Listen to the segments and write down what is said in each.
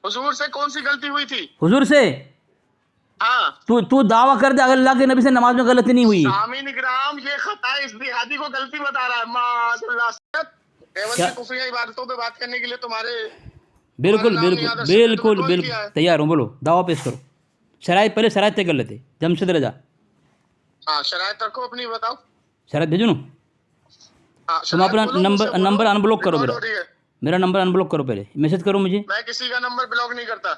हुजूर से कौन सी गलती हुई थी? हुजूर से हाँ, तू दावा कर दे अगर अल्लाह के नबी से नमाज में गलती नहीं हुई। सामीन इकराम, ये खता है, इस देहाती को गलती बता रहा है। माशाल्लाह। देवबंदी कुफरिया इबादतों पे बात करने के लिए तुम्हारे बिल्कुल नाम बिल्कुल याद रखते हैं, तो बिल्कुल कॉल बिल्कुल किया है। तैयार हूँ, बोलो दावा पेश करो। शराइत पहले शराइत तय कर लेते। जमशेद रजा हाँ, शरायत रखो अपनी, बताओ। शराइत भेजो ना। हाँ, तुम शरायत अपना बोलो, मुझसे बोलो। नंबर अनब्लॉक करो रिकॉर्ड मेरा। हो रही है। मेरा नंबर अनब्लॉक करो, पहले मैसेज करो मुझे। मैं किसी का नंबर ब्लॉक नहीं करता।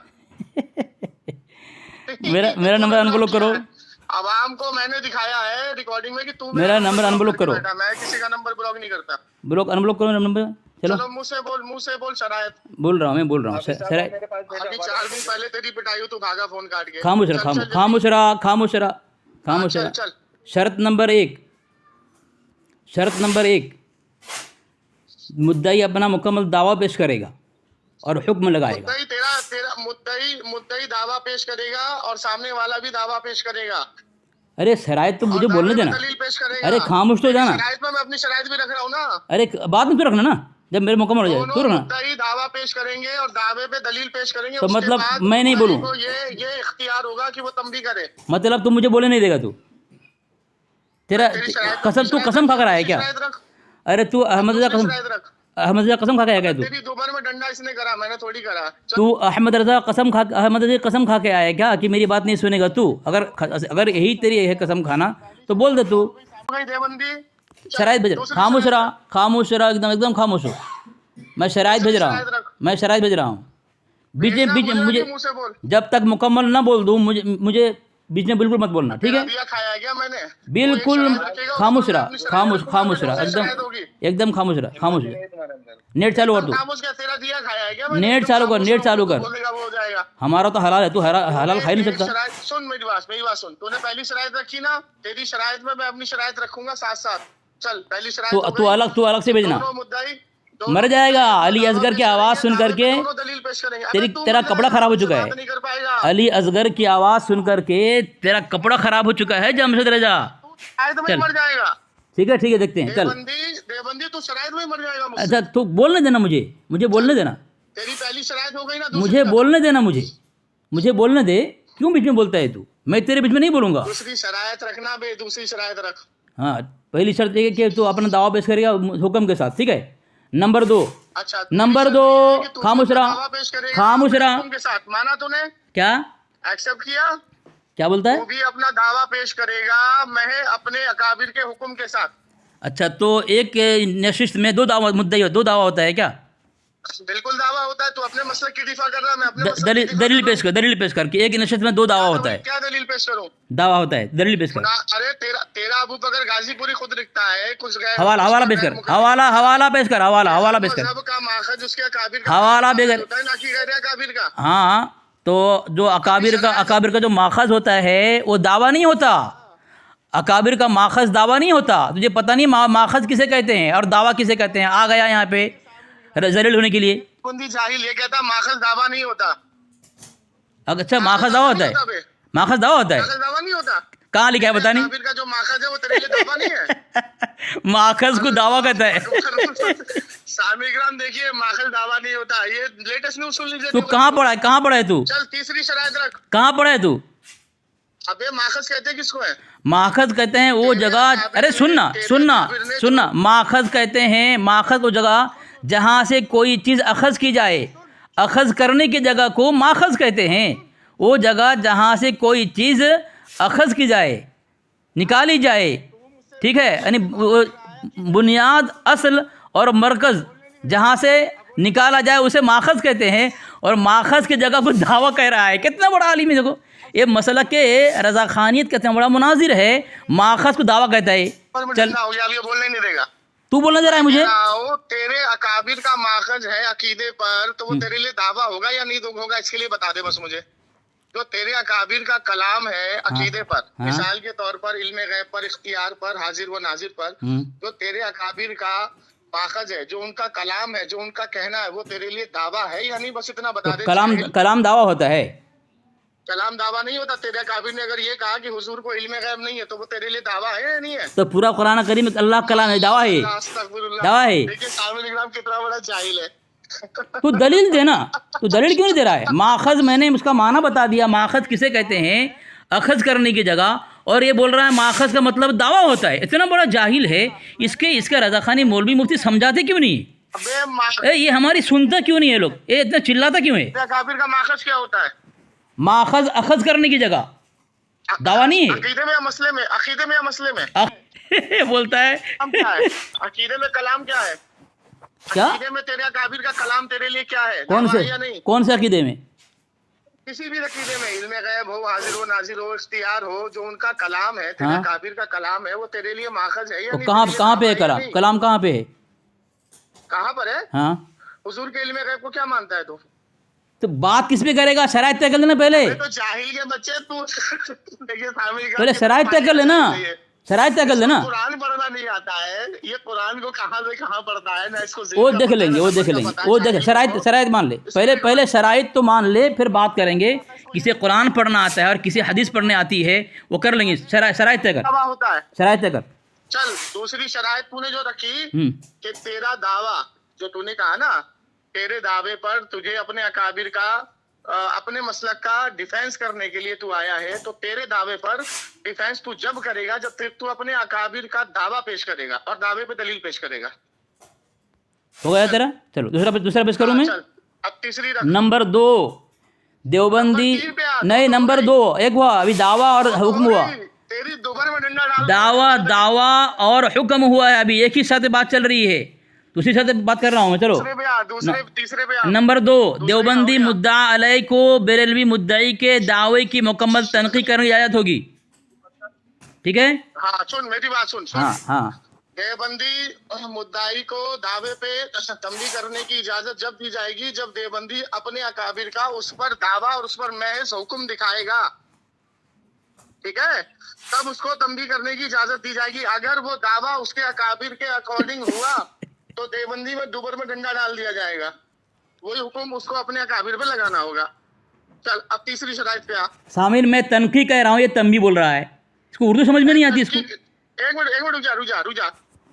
मेरा नंबर अनब्लॉक करो। आवाम को मैंने दिखाया है रिकॉर्डिंग में कि तू मेरा नंबर अनब्लॉक करके करो। बैठा। मैं किसी का नंबर ब्लॉक नहीं करता। ब्लॉक अनब्लॉक करो मेरा नंबर। चलो चलो मुंह से बोल शरायत। बोल रहा हूँ, मैं बोल रहा हूँ। शराइत अभी 4 दिन पहले तेरी पिटाई हुई, तू भागा फोन काट के। खामोश रहा, चल, चल, खामोश रहा, खामोश रहा, हाँ, खामोश चल, रहा। चल। शर्त नंबर 1, शर्त नंबर 1, मुद्दई अपना मुकम्मल दावा पेश करेगा और हुक्म लगाएगा। मुद्दई तेरा मुद्दई दावा पेश करेगा और सामने वाला भी दावा पेश करेगा। अरे शराइत तो मुझे और बोलने दावे देना। में दलील पेश करेगा। अरे खामोश तो जाना। शरायत में मैं अपनी शरायत भी रख रहा हूँ ना। अरे बाद में तो रखना ना, जब मेरे मुकम्मल हो जाए तो दोनों रखना। मुद्दई दावा पेश करेंगे और दावे पे दलील पेश करेंगे। तो उसके मतलब बाद मैं नहीं मुद्दई बोलूं? को ये इख्तियार होगा कि वो तंबी करे। मतलब तू मुझे बोले नहीं देगा? तू तेरा तेरी शरायत कसम, तू कसम खा कर आया क्या? शरायत रख। अरे तू अहमद रजा कसम, शरायत रख। अहमद रजा कसम खा के आया क्या? तू तेरी दोपहर में डंडा इसने करा, मैंने थोड़ी करा। चल, तू अहमद रजा कसम खा के आया क्या कि मेरी बात नहीं सुनेगा तू? अगर यही तेरी है कसम खाना तो बोल दे तू। हो गई देवबंदी। चल, शराइत भेज रहा, दूसरी खामोश शरायत रहा, खामोश रहा, एकदम खामोश हो। मैं शराइत भेज रहा शरायत हूँ, रख। मैं शराइत भेज रहा हूँ। बीच में बोलेगा मुझे कि मुंह से बोल। जब तक मुकम्मल ना बोल दूँ मुझे बीच में बिल्कुल मत बोलना, ठीक तेरा है? दिया खाया है क्या मैंने? बिल्कुल वो एक शरायत रखेगा, खामोश उसमें रहा, अपनी शरायत रखूंगा, खामोश रहा, फिर शरायत होगी। एकदम खामोश रहा, खामोश रहा। नेट चालू कर तू, खामोश क्या? तेरा दिया खाया है क्या मैंने? नेट तुम चालू कर, खामोश नेट रहो, चालू तू कर। बोलेगा वो हो जाएगा। हमारा तो हलाल है, तू हलाल खा ही नहीं तेरी सकता। शरायत सुन, मेरी बात सुन। तूने पहली शरायत रखी ना, तेरी शरायत में मैं अपनी शरायत रखूंगा साथ साथ। चल, पहली शरायत हो गई। तू अलग से भेजना। दोनों मुद्दई मर जाएगा। अली असगर की आवाज़ सुन करके दोनों दलील पेश करेंगे। अबे तू तेरा मर कपड़ा जाएगा, खराब हो मुझसे चुका बात है। नहीं कर पाएगा। अली असगर की आवाज़ सुन करके तेरा कपड़ा खराब हो चुका है जमशेद रजा। तू शरायत में चल। मर जाएगा। ठीक है, देखते हैं, चल। देवबंदी तू शरायत में मर जाएगा मुझसे। अच्छा तू बोलने देना, मुझे बोलने देना, तेरी पहली शरायत हो गई ना, दूसरी मुझे का। बोलने देना, मुझे बोलने दे। क्यों बीच में बोलता है तू? मैं तेरे बीच में नहीं बोलूंगा। दूसरी शरायत रखना बे, दूसरी शरायत रख। हाँ, पहली शर्त ये है कि तू अपना दावा पेश करेगा हुक्म के साथ, ठीक है? नंबर 2, अच्छा, नंबर 2, खामोश रहा, खामोश रहा। उनके साथ माना तूने, क्या एक्सेप्ट किया? क्या बोलता तू है? भी अपना दावा पेश करेगा मैं अपने अकाबिर के हुक्म के साथ। अच्छा, तो एक नशिस्त में दो दावा होता है क्या? बिल्कुल दावा होता है। तू अपने मसले की दिफा कर रहा है, मैं अपने मसले की दिफा दलील कर पेश कर, दलील पेश कर कि एक नशिस्त में 2 दावा रहा हूं। होता है। क्या दलील पेश करूं? दावा होता है, दलील पेश कर। अरे तेरा अबू बकर गाजीपुरी खुद लिखता है कुछ हवाला पेश कर, हवाला पेश कर, हवाला पेश कर, मजहब का माखज उसके अकाबिर का हवाला बेगर। होता है, ना कि गैर अकाबिर का। हाँ, तो जो अकाबिर का जो माखज होता है वो दावा नहीं होता। अकाबिर का माखज दावा नहीं होता। तुझे पता नहीं माखज किसे कहते हैं और दावा किसे कहते हैं? आ गया यहाँ पे जलील होने के लिए। बंदी जाहिल ये कहता माखज दावा नहीं होता। अच्छा, माखज दावा होता है, माखज दावा होता है। माखज दावा नहीं होता। कहाँ लिखा है बता नहीं? अकाबिर का जो माखज है वो तेरे लिए दावा नहीं है। माखज को दावा कहता है। सामिग्राम देखिए, माखज दावा नहीं होता। ये लेटेस्ट न्यूज़ सुन लीजिए। तू कहाँ पढ़ा है तू? चल, तीसरी शरायत रख। कहाँ पढ़ा है तू? अबे माखज कहते हैं किसको है? माखज कहते हैं वो जगह, अरे सुनना, माखज कहते हैं, माखज वो जगह जहाँ से कोई चीज़ अखज़ की जाए। अखज़ करने की जगह को माखज कहते हैं। वो जगह जहाँ से कोई चीज़ अखज़ की जाए, निकाली जाए, ठीक है? यानी बुनियाद, असल और मरकज़ जहाँ से निकाला जाए उसे माखज कहते हैं। और माखज की जगह को दावा कह रहा है। कितना बड़ा आलिम है देखो। ये मसला के रज़ाखानियत कितना बड़ा मुनाजिर है। माखज को दावा कहता है। चल, हो गया, अब ये बोलने नहीं देगा। तू बोलना दे रहा है मुझे? तेरे अकाबिर का माखज है अकीदे पर, तो वो तेरे लिए दावा होगा या नहीं होगा, इसके लिए बता दे बस मुझे। जो तेरे अकाबिर का कलाम है अकीदे पर, मिसाल के तौर पर इल्मे गैब पर, इख्तियार पर, हाजिर व नाजिर पर, जो तेरे अकाबिर का माखज है, जो उनका कलाम है, जो उनका कहना है, वो तेरे लिए दावा है या नहीं, बस इतना बता दे। कलाम दावा होता है? कलाम दावा नहीं होता। तेरे काबिर ने अगर ये कहा कि हुजूर को इल्मे गैब नहीं है, तो वो तेरे लिए दावा है या नहीं है? तो पूरा कुरान करीम अल्लाह का कलाम है, दावा है, दावा है। देखिए सामने निगरान कितना बड़ा जाहिल है। तू दलील देना, तू दलील क्यों नहीं दे रहा है? माखज मैंने उसका माना बता दिया, माखज किसे कहते हैं, अखज करने की जगह, और ये बोल रहा है माखज का मतलब दावा होता है। इतना बड़ा जाहिल है, इसका रज़ा खानी मौलवी मुफ्ती समझाते क्यों नहीं? अबे ये हमारी सुनता क्यों नहीं है लोग, ये इतना चिल्लाता क्यों है? काफिर का माखज क्या होता है? माखज अखज करने की जगह, दावा नहीं है। अकीदे में या मसले में? अकीदे में या मसले में? बोलता है कलाम क्या है? अकीदे में कलाम क्या है? क्या? अकीदे में तेरे काबिर का कलाम तेरे लिए क्या है? कौन से, या नहीं? कौन से अकीदे में? किसी भी अकीदे में, इल्मे गैब हो, हाजिर हो, नाजिर हो, इख्तियार हो, जो उनका कलाम है, तेरे हाँ? काबिर का कलाम है, वो तेरे लिए माखज है या तो नहीं? कहाँ पे है कलाम? कलाम कहाँ पे है? कहाँ पर है? हाँ, हुजूर के इल्मे गैब को क्या मानता है तू? तो बात किस पे करेगा? शराइत तय कर लेना पहले, तो जाहिल के बच्चे तू देखिए शामिल पहले शराइत तय कर लेना, शराइत तय कर लेना। कुरान पढ़ना नहीं आता है, ये कुरान को कहाँ से कहाँ पढ़ता है ना, इसको वो देख लेंगे, वो देख लेंगे, वो देख, शराइत मान ले, पहले शराइत तो मान ले, फिर बात करेंगे। किसे कुरान पढ़ना आता है और किसे हदीस पढ़ने आती है, वो कर लेंगे। शराइत तय कर, दावा होता है। शराइत तय कर। चल दूसरी शराइत तूने जो रखी हम्म। कि तेरा दावा, जो तूने कहा ना, तेरे दावे पर तुझे अपने अकाबिर का अपने मसलक का डिफेंस करने के लिए तू आया है, तो तेरे दावे पर डिफेंस तू जब करेगा जब तू अपने अकाबिर का दावा पेश करेगा और दावे पे दलील पेश करेगा। हो गया तेरा? चलो दूसरा पेश करूं मैं। चल अब तीसरी रख। नंबर 2 देवबंदी, नहीं नंबर 2 एक हुआ, अभी दावा और हुक्म हुआ। तेरी दोबारा में डंडा डाल। दावा और हुक्म हुआ है, अभी एक ही साथ बात चल रही है, दूसरी साथ बात कर रहा हूँ मैं। चलो तीसरे पे आ। नंबर 2 देवबंदी मुद्दा अलई को बेरेलवी मुद्दई के दावे की मुकम्मल तनक़ीद करने की इजाज़त होगी। ठीक है? हाँ सुन मेरी बात सुन। हाँ हाँ, देवबंदी मुद्दाई को दावे पे तंबीह करने की इजाजत जब दी जाएगी जब देवबंदी अपने अकाबिर का उस पर दावा और उस पर महज हुक्म दिखाएगा। ठीक है? तब उसको तंबीह करने की इजाजत दी जाएगी। अगर वो दावा उसके अकाबिर के अकॉर्डिंग हुआ तो देवबंदी में दुबर में डंडा डाल दिया जाएगा। वही हुक्म उसको अपने अकाबिर पे लगाना होगा। चल अब तीसरी शराइत पे आ। सामिर मैं तनक़ीद कह रहा हूँ, ये तंबीह बोल रहा है, इसको उर्दू समझ में नहीं आती इसको। एक मिनट रुक जा।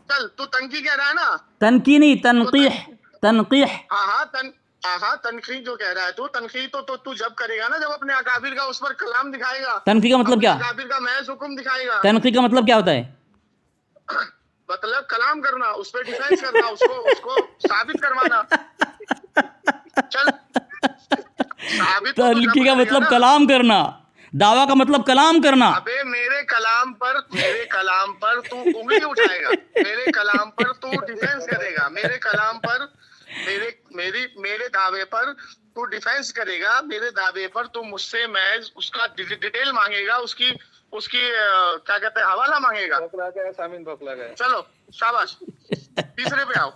चल तू तनकी कह रहा है ना? तनकी नहीं, तनक़ीह। हाँ तनकीद जो कह रहा है तू, तनकीद तो तू जब करेगा ना जब अपने अकाबिर का उस पर कलाम दिखाएगा। तनक़ीद का मतलब क्या? अकाबिर का महज हुक्म दिखाएगा। तनक़ीद का मतलब क्या होता है? मतलब कलाम करना, उस पर डिफेंस करना, उसको साबित करवाना। चल साबित। तनक़ीद का मतलब कलाम करना, दावा का मतलब कलाम करना। अबे मेरे कलाम पर तू उंगली उठाएगा, मेरे कलाम पर तू डिफेंस करेगा, मेरे कलाम पर मेरे दावे पर तू डिफेंस करेगा, मेरे दावे पर तू मुझसे महज उसका डिटेल मांगेगा, उसकी क्या कहते हैं हवाला मांगेगा। चलो शाबाश, तीसरे पे आओ।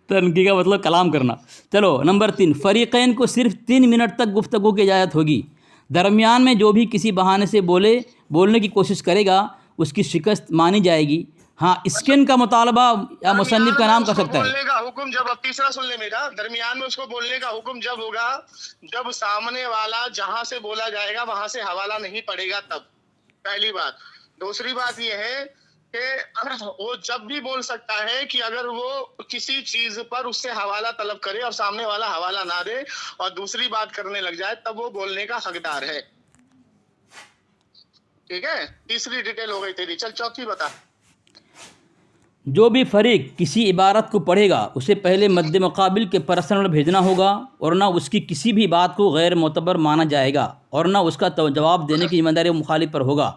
तनक़ीद का मतलब कलाम करना। चलो नंबर 3 फ़रीक़ैन को सिर्फ 3 मिनट तक गुफ्तगू की इजाज़त होगी। दरमियान में जो भी किसी बहाने से बोलने की कोशिश करेगा उसकी शिकस्त मानी जाएगी। हाँ, स्किन का मुतालबा या मुसन्निफ का नाम कर सकता है। बोलने का हुक्म जब, अब तीसरा सुन ले मेरा, दरमियान में उसको बोलने का हुक्म जब होगा जब सामने वाला जहां से बोला जाएगा वहां से हवाला नहीं पड़ेगा तब। पहली बात। दूसरी बात यह है कि वो जब भी बोल सकता है कि अगर वो किसी चीज पर उससे हवाला तलब करे और सामने वाला हवाला ना दे और दूसरी बात करने लग जाए तब वो बोलने का हकदार है। ठीक है? तीसरी डिटेल हो गई तेरी। चल चौथी बता। जो भी फरीक किसी इबारत को पढ़ेगा उसे पहले मद्दे मुकाबिल के पर्सनल भेजना होगा और ना उसकी किसी भी बात को गैर मोतबर माना जाएगा और ना उसका जवाब देने की जिम्मेदारी मुखालिफ पर होगा।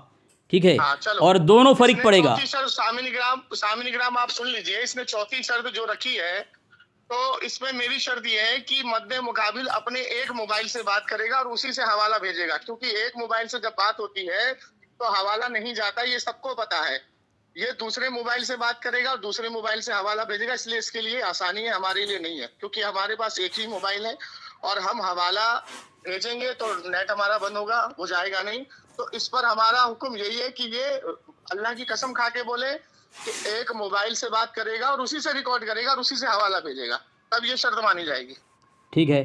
ठीक है? और दोनों फरीक पड़ेगा। सामिनिग्राम आप सुन लीजिए, इसने चौथी शर्त जो रखी है तो इसमें मेरी शर्त यह है कि मद्दे मुकाबिल अपने एक मोबाइल से बात करेगा और उसी से हवाला भेजेगा, क्योंकि एक मोबाइल से जब बात होती है तो हवाला नहीं जाता, ये सबको पता है। ये दूसरे मोबाइल से बात करेगा और दूसरे मोबाइल से हवाला भेजेगा, इसलिए इसके लिए आसानी है, हमारे लिए नहीं है, क्योंकि हमारे पास एक ही मोबाइल है और हम हवाला भेजेंगे तो नेट हमारा बंद होगा, वो जाएगा नहीं। तो इस पर हमारा हुक्म यही है कि ये अल्लाह की कसम खा के बोले कि एक मोबाइल से बात करेगा और उसी से रिकॉर्ड करेगा और उसी से हवाला भेजेगा, तब ये शर्त मानी जाएगी। ठीक है,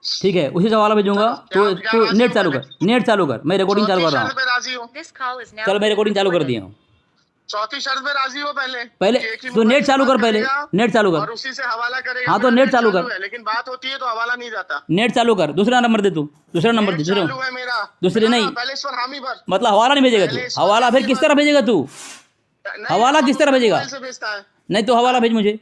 ठीक है, उसी से हवाला भेजूंगा। तो नेट चालू कर, मैं रिकॉर्डिंग चालू कर रहा हूँ। चल मैं रिकॉर्डिंग चालू कर दिया हूँ। चौथी शर्त पे राजी हो पहले पहले कि एक ही तो मोबाइल नेट से चालू बात कर, पहले करेगा नेट चालू और कर, उसी से हवाला करेगा। हाँ तो मेरा नेट चालू कर, है, लेकिन बात होती है तो हवाला नहीं जाता। नेट चालू कर, दूसरा नंबर दे तू, दूसरा नंबर दे, नेट दूसरे चालू है मेरा। दूसरे नहीं, पहले इस पर हामी भर। मतलब हवाला नहीं भेजेगा तू, पहले इस पर हवाला फिर हामी किस भर। तरह भेजेगा तू, नहीं, हवाला वो किस तरह दूसरे भेजेगा, मोबाइल से भेजता है। नहीं तो हवाला भेज मुझे,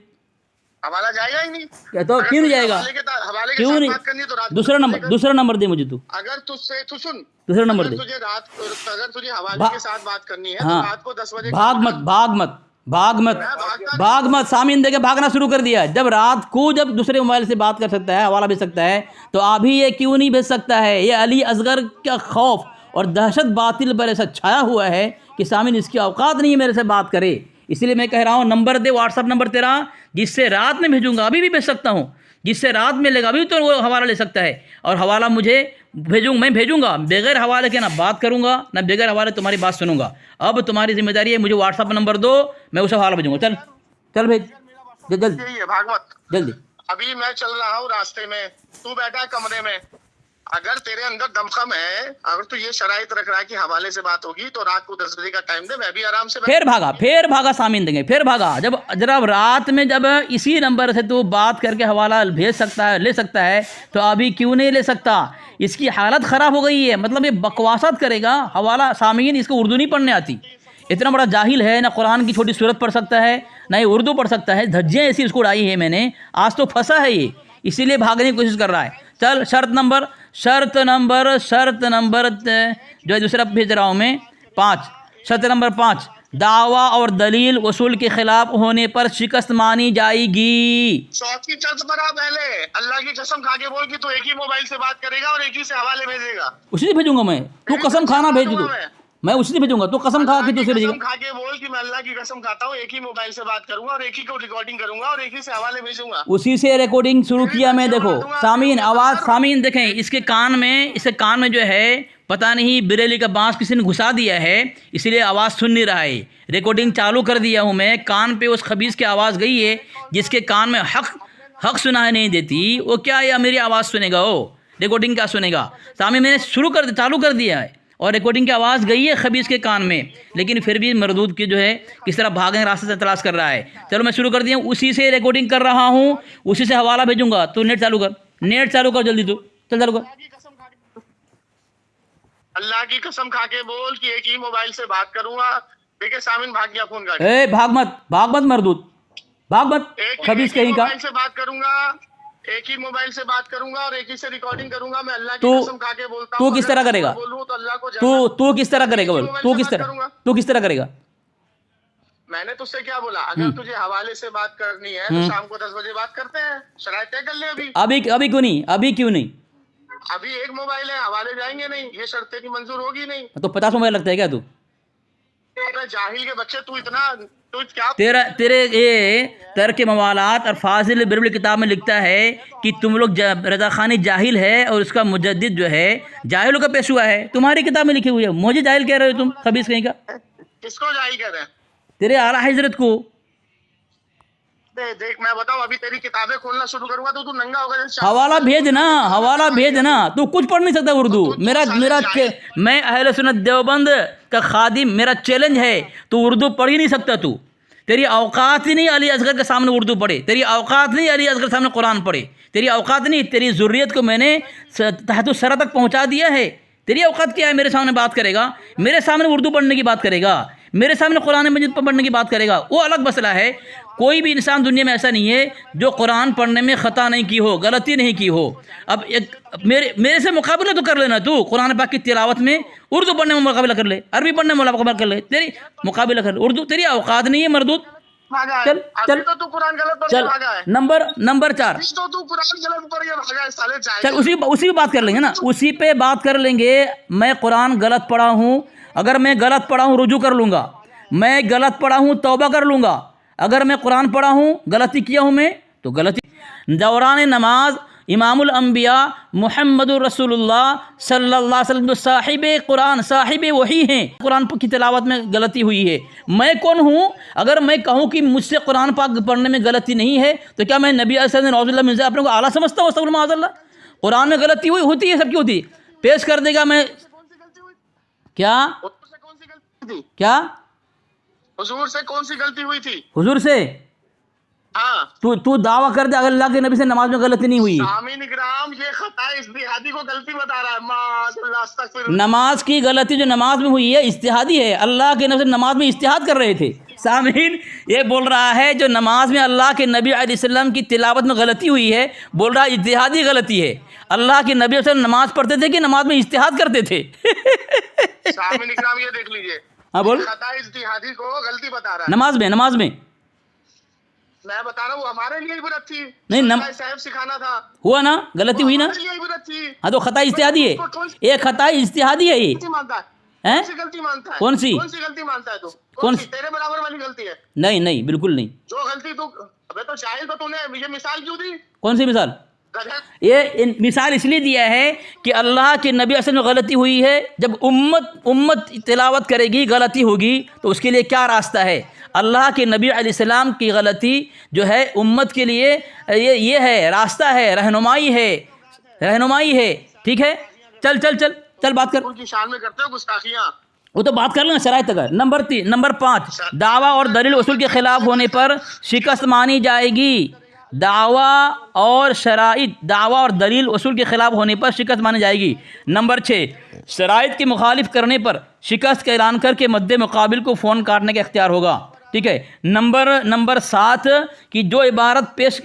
हवाला जाएगा ही नहीं। क्या तो अगर क्यों नहीं तुझे जाएगा, हवाले के क्यों साथ नहीं, बात करनी है तो रात को दूसरा 10 नंबर, बजे कर। दूसरा नंबर दे मुझे तू, अगर तुझसे तू सुन, दूसरा नंबर अगर दे। तुझे अगर तुझे हवाले भा- के साथ बात करनी है हाँ, तो रात को 10 बजे भाग मत, भाग मत, भाग मत, मैं भागता भाग मत, सामीन देके भागना शुरू कर दिया। जब रात को जब दूसरे मोबाइल से बात कर सकता है, हवाला भेज सकता है, तो अभी ये क्यों नहीं भेज सकता है। ये अली असगर का खौफ और दहशत बातिल पर ऐसा छाया हुआ है कि सामीन इसकी औकात नहीं है मेरे से बात करे। इसीलिए मैं कह रहा हूँ नंबर दे, व्हाट्सअप नंबर तेरा, जिससे रात में भेजूंगा, अभी भी भेज सकता हूँ, जिससे रात में लेगा अभी तो वो हवाला ले सकता है। और हवाला मुझे मैं भेजूंगा, बगैर हवाले के ना बात करूंगा ना बगैर हवाले तुम्हारी बात सुनूंगा। अब तुम्हारी जिम्मेदारी है, मुझे व्हाट्सअप नंबर दो, मैं उसे हवाला भेजूंगा। चल चल भेज, जल्दी यही है, भागवत। जल्दी। अभी मैं चल रहा हूँ रास्ते में, तू बैठा है कमरे में। अगर तेरे अंदर दमखम है, अगर तू ये शराइत रख रहा है कि हवाले से बात होगी, तो रात को 10 बजे का टाइम दे, मैं भी आराम से फिर भागा सामीन देंगे, फिर भागा। जब रात में जब इसी नंबर से तू बात करके हवाला भेज सकता है, ले सकता है, तो अभी क्यों नहीं ले सकता। इसकी हालत ख़राब हो गई है, मतलब ये बकवासत करेगा हवाला। सामीन इसको उर्दू नहीं पढ़ने आती, इतना बड़ा जाहिल है, ना कुरान की छोटी सूरत पढ़ सकता है, ना ही उर्दू पढ़ सकता है। धज्जियाँ ऐसी इसको उड़ाई है मैंने, आज तो फंसा है ये, इसीलिए भागने की कोशिश कर रहा है। चल शर्त नंबर जो है दूसरा भेज रहा हूँ मैं, 5, शर्त नंबर 5, दावा और दलील वसूल के खिलाफ होने पर शिकस्त मानी जाएगी। चौथी शर्त पर आ पहले, अल्लाह की कसम खा के बोल कि तू एक ही मोबाइल से बात करेगा और एक ही से हवाले भेजेगा। उसी से भेजूंगा मैं, तू कसम खाना भेज दो, मैं उसी से भेजूंगा, तू कसम खा के दूसरे भेजेगा। खा के बोल कि मैं अल्लाह की कसम खाता हूँ, एक ही मोबाइल से बात करूंगा और एक ही को रिकॉर्डिंग करूंगा और एक ही से हवाले भेजूंगा। उसी से रिकॉर्डिंग शुरू किया मैं। देखो सामीन, आवाज़ सामीन देखें, इसके कान में जो है पता नहीं बरेली का बांस किसी ने घुसा दिया है, इसलिए आवाज़ सुन नहीं रहा है। रिकॉर्डिंग चालू कर दिया हूँ मैं, कान पे उस खबीस की आवाज़ गई है, जिसके कान में हक सुनाई नहीं देती, वो क्या या मेरी आवाज़ सुनेगा, वो रिकॉर्डिंग क्या सुनेगा। सामीन मैंने चालू कर दिया है और रिकॉर्डिंग की आवाज़ गई है खबीस के कान में, लेकिन फिर भी मरदूद की जो है किस तरह भागने रास्ते से तलाश कर रहा है। चलो मैं शुरू कर दिया, उसी से रिकॉर्डिंग कर रहा हूँ, उसी से हवाला भेजूंगा। तू नेट चालू कर जल्दी, तू चल चालू कर। अल्लाह की कसम खा के बोल कि एक ही मोबाइल से बात करूंगा। देखिए सामिन भाग गया फोन काट। ए भाग मत मरदूद, भाग मत खबीस कहीं का। मोबाइल से बात करूंगा, एक ही मोबाइल से बात करूंगा और एक ही से रिकॉर्डिंग करूंगा। मैं अल्लाह की कसम खा के बोलता हूं, तू किस तरह करेगा, बोलूं तो अल्लाह को तू किस तरह करेगा, बोल तू किस तरह करेगा। मैंने तुझसे क्या बोला, अगर तुझे हवाले से बात करनी है तो शाम को 10 बजे बात करते हैं, शराइत तय कर ले। अभी क्यों नहीं, अभी एक मोबाइल है, हवाले जाएंगे नहीं, ये शर्त तेरी मंजूर होगी नहीं। तो 50 मोबाइल लगता है क्या तू, जाहिल के बच्चे, तू क्या तेरे ये तर्क मवालात और फाजिल बिरबल किताब में लिखता है कि तुम लोग रजा खानी जाहिल है और उसका मुजद्दिद जो है जाहिलों का पेशवा है। तुम्हारी किताब में लिखी हुई है, मुझे जाहिल कह रहे हो तुम, खबीस कहीं का। किसको जाहिल कह रहे हैं? तेरे आला हजरत को। देख मैं बताऊं, अभी तेरी किताबें खोलना शुरू करूंगा तो तू नंगा होगा। हवाला भेज ना, तू कुछ पढ़ नहीं सकता उर्दू। मैं अहले सुन्नत देवबंद का खादिम, मेरा चैलेंज है, तू उर्दू पढ़ ही नहीं सकता। तू तेरी औकात ही नहीं अली असगर के सामने उर्दू पढ़े, तेरी औकात नहीं अली असगर के सामने कुरान पढ़े, तेरी औकात नहीं। तेरी ज़ुर्रियत को मैंने तहत सरा तक पहुँचा दिया है। तेरी औकात क्या है, मेरे सामने बात करेगा, मेरे सामने उर्दू पढ़ने की बात करेगा, मेरे सामने कुरान मजीद पढ़ने की बात करेगा, वो अलग मसला है। कोई भी इंसान दुनिया में ऐसा नहीं है जो कुरान पढ़ने में ख़ता नहीं की हो, गलती नहीं की हो। अब मेरे से मुकाबला तो कर लेना तू, कुरान पाक की तिलावत में उर्दू पढ़ने में मुकाबला कर ले, अरबी पढ़ने में मुकाबला कर ले, तेरी मुकाबला कर ले। उर्दू तेरी औकात नहीं है मरदूद। चल तो तू कुरान गलत पढ़ के भागा है। नंबर 4, तो तू कुरान गलत पढ़ के भागा है साले। चल उसी पे बात कर लेंगे ना, उसी पे बात कर लेंगे। मैं कुरान गलत पढ़ा हूँ, अगर मैं गलत पढ़ा हूँ रुजू कर लूँगा, मैं गलत पढ़ा हूँ तौबा कर लूँगा। अगर मैं कुरान पढ़ा हूँ, गलती किया हूँ मैं, तो गलती। दौरान नमाज इमामुल अंबिया मुहम्मदुर रसूलुल्लाह सल्लल्लाहु अलैहि वसल्लम जो साहिब कुरान, साहिब वही हैं, कुरान की तिलावत में गलती हुई है। मैं कौन हूँ अगर मैं कहूँ कि मुझसे कुरान पाक पढ़ने में गलती नहीं है, तो क्या मैं नबी नौजुल्लाह मिर्ज़ा अपने को आला समझता हूँ? अस्तग़फिरुल्लाह, कुरान में गलती होती है, सबकी होती है। पेश कर देगा मैं क्या हुजूर से कौन सी गलती हुई थी? हुजूर से हाँ, तू दावा कर दे अगर अल्लाह के नबी से नमाज में गलती नहीं हुई। सामीन इकराम, ये खता इज्तिहादी को गलती बता रहा है। माशाअल्लाह, अस्तगफिरुल्लाह। नमाज की गलती जो नमाज में हुई है इज्तिहादी है, अल्लाह के नबी से नमाज में इज्तिहाद कर रहे थे। सामीन ये बोल रहा है जो नमाज में अल्लाह के नबी अलैहिस्सलाम की तिलावत में गलती हुई है, बोल रहा है इज्तिहादी गलती है। अल्लाह के नबी अलैहिस्सलाम नमाज पढ़ते थे कि नमाज में इज्तिहाद करते थे? सामीन इकराम, ये देख लीजिए, हाँ बोल। खता इज्तिहादी को गलती बता रहा है। नमाज में मैं बता रहा हूँ, हमारे लिए इबरत थी। नहीं, साहब सिखाना था, हुआ ना, गलती हुई ना, हमारे लिए इबरत थी। हाँ तो खता इज्तिहादी है, एक खता इज्तिहादी है ये। मानता है? हैं? कौन सी गलती मानता है? कौन सी गलती मानता है तू? कौन सी तेरे बराबर वाली गलती है? नहीं बिल्कुल नहीं। जो गलती तू, अबे तो शाहिद, तो तूने ये मिसाल क्यों दी? कौन सी मिसाल? गधे। मिसाल इसलिए दिया है कि अल्लाह के नबी असल में गलती हुई है। जब उम्मत तिलावत करेगी गलती होगी तो उसके लिए क्या रास्ता है? अल्लाह के नबी अलैहिस्सलाम की गलती जो है उम्मत के लिए ये है, रास्ता है, रहनुमाई है। ठीक है, चल बात कर। उनकी शान में करते हो गुस्ताखियाँ। वो तो बात कर लेना शराइत तक। नंबर 5, दावा और दलील उसूल के खिलाफ होने पर शिकस्त मानी जाएगी। दावा और दलील उसूल के खिलाफ होने पर शिकस्त मानी जाएगी। नंबर 6, शराइत के मुखालिफ करने पर शिकस्त का ऐलान करके मद्दे मुकाबिल को फ़ोन काटने का इख्तियार होगा। ठीक है। नंबर 7 कि जो इबारत पेश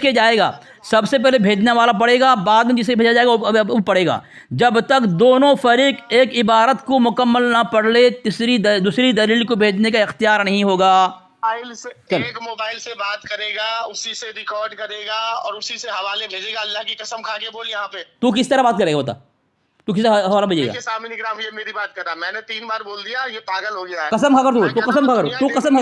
किया जाएगा सबसे पहले भेजने वाला पड़ेगा, बाद में जिसे भेजा जाएगा वो पड़ेगा। जब तक दोनों फरीक एक इबारत को मुकम्मल ना पढ़ ले दूसरी दलील को भेजने का इख्तियार नहीं होगा। एक मोबाइल से बात करेगा, उसी से रिकॉर्ड करेगा और उसी से हवाले भेजेगा। अल्लाह की कसम खा के बोल, यहाँ पे तू किस तरह बात करेगा? बता, तू किस हवाला भेजेगा? सामने निगराम, ये मेरी बात कर रहा, मैंने 3 बार बोल दिया, ये पागल हो गया है। कसम खाकर बोल, तू कसम खाकर बोल, तू कसम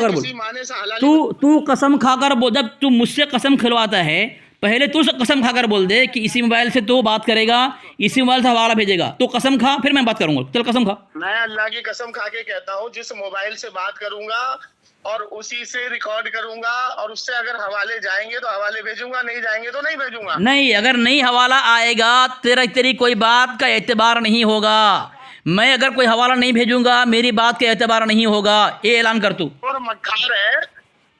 खाकर बोल। जब तू मुझसे कसम खिलवाता है पहले तू कसम खाकर बोल दे कि इसी मोबाइल से तो बात करेगा, इसी मोबाइल से हवाला भेजेगा। तो कसम खा, फिर मैं बात करूंगा। चल कसम खा। मैं अल्लाह की कसम खा के कहता हूँ, जिस मोबाइल से बात करूंगा और उसी से रिकॉर्ड करूंगा और उससे अगर हवाले जाएंगे तो हवाले भेजूंगा, नहीं जाएंगे तो नहीं भेजूंगा। नहीं, अगर नहीं हवाला आएगा तेरी कोई बात का एतबार नहीं होगा। मैं अगर कोई हवाला नहीं भेजूंगा मेरी बात का एतबार नहीं होगा, ये ऐलान कर तू। और मक्कार है,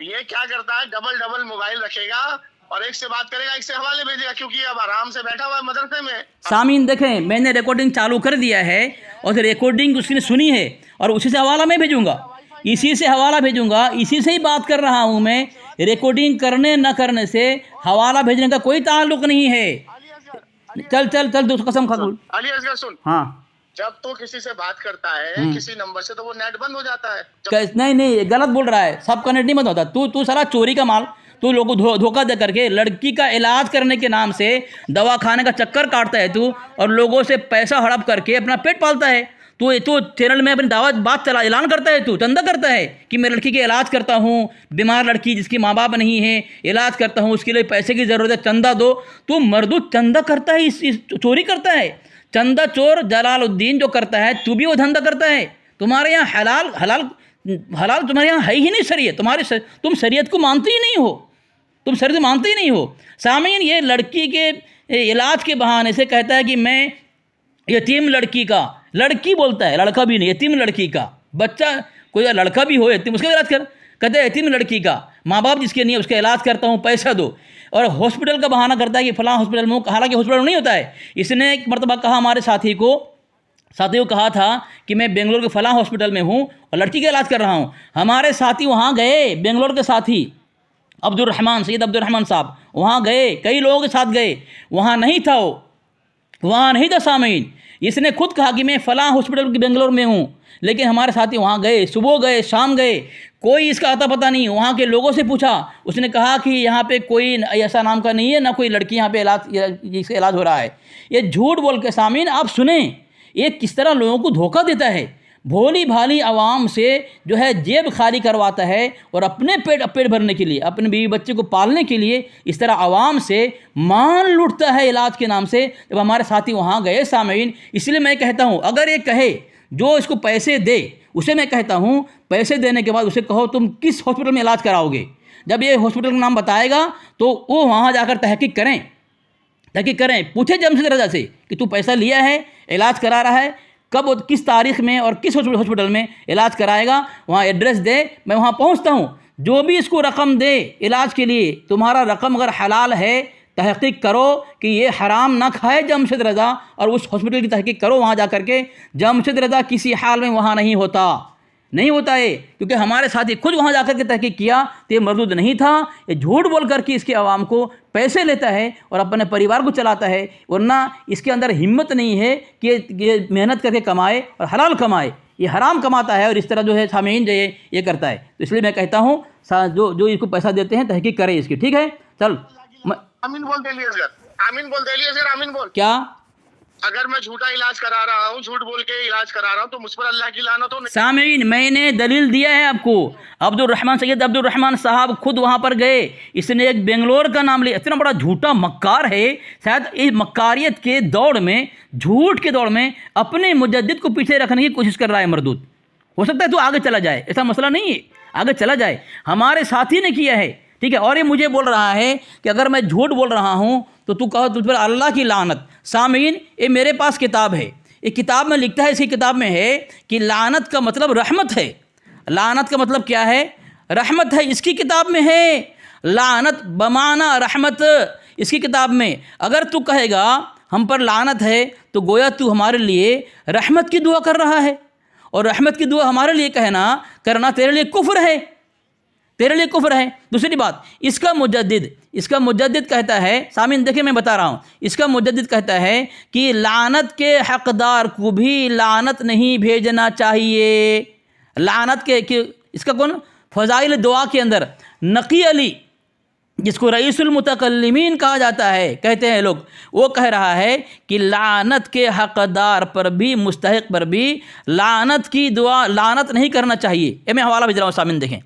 ये क्या करता है, डबल मोबाइल रखेगा और एक से बात करेगा, एक से हवाले भेजेगा, क्योंकि अब आराम से बैठा हुआ है मदरसे में। सामीन देखें, मैंने रिकॉर्डिंग चालू कर दिया है और रिकॉर्डिंग उसने सुनी है और उसी से हवाला मैं भेजूंगा, इसी से हवाला भेजूंगा, इसी से ही बात कर रहा हूं मैं। रिकॉर्डिंग करने न करने से हवाला भेजने का कोई ताल्लुक नहीं है। चल दोस्त कसम खा बोल। अली असगर सुन, हाँ, जब तो किसी से बात करता है किसी नंबर से तो वो नेट बंद हो जाता है। नहीं गलत बोल रहा है, सबका नेट नहीं बंद होता। तू सारा चोरी का माल, तू लोगों को धोखा दे करके लड़की का इलाज करने के नाम से दवा खाने का चक्कर काटता है तू, और लोगों से पैसा हड़प करके अपना पेट पालता है। तू चैनल में अपनी बात ऐलान करता है, तू चंदा करता है कि मैं लड़की के इलाज करता हूँ, बीमार लड़की जिसके माँ बाप नहीं है, इलाज करता हूँ, उसके लिए पैसे की ज़रूरत है, चंदा दो। तू मर्दू चंदा करता है, इस चोरी करता है। चंदा चोर जलालुद्दीन जो करता है, तू भी वो धंधा करता है। तुम्हारे यहाँ हलाल तुम्हारे यहाँ है ही नहीं शरीयत। तुम शरीयत को मानते ही नहीं हो। सामीन, ये लड़की के इलाज के बहाने से कहता है कि मैं यतीम लड़की बोलता है, लड़का भी नहीं, यतीम लड़की का बच्चा, कोई लड़का भी हो यतीम, उसका इलाज कर, कहते हैं यतीम लड़की का, माँ बाप जिसके नहीं है उसका इलाज करता हूँ, पैसा दो। और हॉस्पिटल का बहाना करता है कि फ़लाँ हॉस्पिटल में, हालांकि हॉस्पिटल नहीं होता है। इसने एक मरतबा कहा, हमारे साथी को कहा था कि मैं बेंगलोर के फ़लाँ हॉस्पिटल में हूँ और लड़की का इलाज कर रहा हूँ। हमारे साथी वहाँ गए, बेंगलोर के साथी सैयद अब्दुर्रहमान साहब वहाँ गए, कई लोगों के साथ गए, वहाँ नहीं था सामीन। इसने खुद कहा कि मैं फ़लाँ हॉस्पिटल की बेंगलोर में हूँ, लेकिन हमारे साथी वहाँ गए, सुबह गए, शाम गए, कोई इसका अता पता नहीं। वहाँ के लोगों से पूछा, उसने कहा कि यहाँ पे कोई ऐसा नाम का नहीं है, ना कोई लड़की यहाँ पे जिसका इलाज हो रहा है। ये झूठ बोल के सामीन आप सुने, ये किस तरह लोगों को धोखा देता है। भोली भाली आवाम से जो है जेब खाली करवाता है और अपने पेट भरने के लिए, अपने बीवी बच्चे को पालने के लिए इस तरह आवाम से माल लूटता है इलाज के नाम से। जब हमारे साथी वहाँ गए सामीन, इसलिए मैं कहता हूँ, अगर ये कहे जो इसको पैसे दे, उसे मैं कहता हूँ पैसे देने के बाद उसे कहो तुम किस हॉस्पिटल में इलाज कराओगे। जब ये हॉस्पिटल का नाम बताएगा तो वो वहाँ जाकर तहकीक करें, पूछे जमशेद रजा से कि तू पैसा लिया है, इलाज करा रहा है, कब और किस तारीख में और किस हॉस्पिटल में इलाज कराएगा, वहाँ एड्रेस दे, मैं वहाँ पहुँचता हूँ। जो भी इसको रकम दे इलाज के लिए, तुम्हारा रकम अगर हलाल है, तहकीक करो कि ये हराम ना खाए जमशेद रज़ा, और उस हॉस्पिटल की तहकीक करो वहाँ जा कर के। जमशेद रज़ा किसी हाल में वहाँ नहीं होता है, क्योंकि हमारे साथी खुद वहाँ जाकर के तहकीक किया तो ये मरदूद नहीं था। ये झूठ बोल करके इसके आवाम को पैसे लेता है और अपने परिवार को चलाता है, वरना इसके अंदर हिम्मत नहीं है कि ये मेहनत करके कमाए और हलाल कमाए। ये हराम कमाता है और इस तरह जो है सामीन जो ये करता है। तो इसलिए मैं कहता हूँ जो इसको पैसा देते हैं तहकीक करें इसकी, ठीक है। चल आमीन बोल दे लिए सर, आमीन बोल दे लिए सर, आमीन बोल। क्या अगर मैं झूठा इलाज करा रहा हूँ, झूठ बोल के इलाज करा रहा हूँ, तो मुझ पर अल्लाह की लानत हो। सामीन, मैंने दलील दिया है आपको। सैयद अब्दुल रहमान साहब खुद वहाँ पर गए, इसने एक बेंगलोर का नाम लिया। इतना बड़ा झूठा मक्कार है, शायद इस मक्कारियत के दौड़ में, झूठ के दौड़ में अपने मुजद्दिद को पीछे रखने की कोशिश कर रहा है मरदूद। हो सकता है तो आगे चला जाए, ऐसा मसला नहीं है, आगे चला जाए। हमारे साथी ने किया है, ठीक है। और ये मुझे बोल रहा है कि अगर मैं झूठ बोल रहा हूँ तो तू कहो तुझ पर अल्लाह की लानत। सामीन, ये मेरे पास किताब है, एक किताब में लिखता है, इसकी किताब में है कि लानत का मतलब रहमत है। लानत का मतलब क्या है? रहमत है, इसकी किताब में है। लानत बमाना रहमत, इसकी किताब में। अगर तू कहेगा हम पर लानत है तो गोया तू हमारे लिए रहमत की दुआ कर रहा है, और रहमत की दुआ हमारे लिए करना तेरे लिए कुफ्र है, तेरे लिए कुफ्र है। दूसरी बात, इसका मुजद्दिद कहता है, सामीन देखिए मैं बता रहा हूँ, इसका मुजद्दिद कहता है कि लानत के हकदार को भी लानत नहीं भेजना चाहिए। लानत के इसका कौन? फ़ज़ाइल दुआ के अंदर नकी अली, जिसको रईसुल मुतकल्लिमीन कहा जाता है, कहते हैं लोग, वो कह रहा है कि लानत के हकदार पर भी, मुस्तहिक पर भी लानत की दुआ, लानत नहीं करना चाहिए। ये मैं हवाला भेज रहा हूँ, सामीन देखें,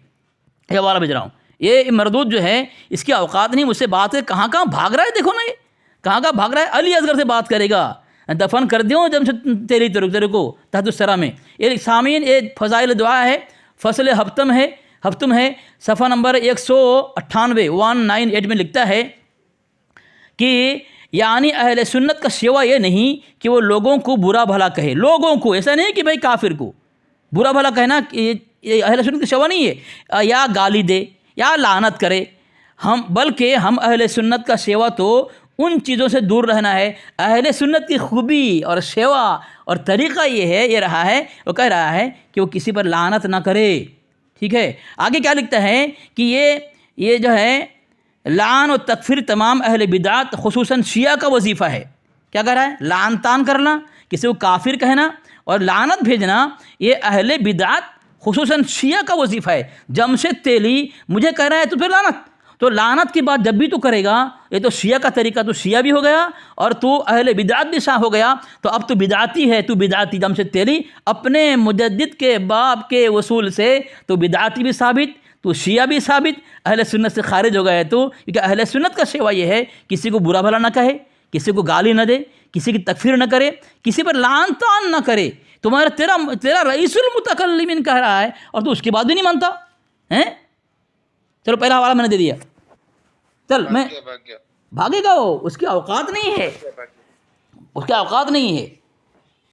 ये हवाला भेज रहा हूँ। ये मरदूद जो है इसकी औकात नहीं मुझसे बात है, कहाँ भाग रहा है, देखो ना ये कहाँ भाग रहा है। अली असगर से बात करेगा, दफन कर दियो जब से तेरे को तहतुस्सरा में। ये सामीन, ये फ़ज़ाइल दुआ है, फसल हफ्तम है, सफ़ा नंबर 198 198 में लिखता है कि यानी अहले सुन्नत का सेवा ये नहीं कि वो लोगों को बुरा भला कहे, लोगों को, ऐसा नहीं कि भाई काफिर को बुरा भला कहना, ये अहले सुन्नत की सेवा नहीं है, या गाली दे या लानत करे। बल्कि हम अहले सुन्नत का सेवा तो उन चीज़ों से दूर रहना है। अहले सुन्नत की खूबी और सेवा और तरीक़ा ये रहा है, वो कह रहा है कि वो किसी पर लानत ना करे, ठीक है। आगे क्या लिखता है कि ये जो है लान और तकफिर तमाम अहले बिदात खुसूसन शिया का वजीफ़ा है। क्या कह रहा है? लान तान करना, किसी को काफिर कहना और लानत भेजना, ये अहले बिदात खुसूसन शिया का वजीफ़ा है। जमशेद तेली मुझे कह रहा है तो फिर लानत, तो लानत की बात जब भी तू करेगा, ये तो शिया का तरीका, तो शिया भी हो गया और तू अहले बिदात भी शाह हो गया। तो अब तू बिदाती है, तू बिदाती जमशेद तेली, अपने मुजद्दिद के बाप के वसूल से तो बिदाती भी साबित, तो शिया भी साबित, अहले सुन्नत से खारिज हो गया है तो। क्योंकि अहले सुन्नत का सेवा ये है किसी को बुरा भला ना कहे, किसी को गाली न दे, किसी की तकफीर न करे, किसी पर लान तान न करे। तेरा रईसुल मुतकल्लिमीन कह रहा है और तू उसके बाद भी नहीं मानता हैं। चलो पहला हवाला मैंने दे दिया, चल मैं भागेगा वो, उसकी औकात नहीं है, उसकी औकात नहीं है।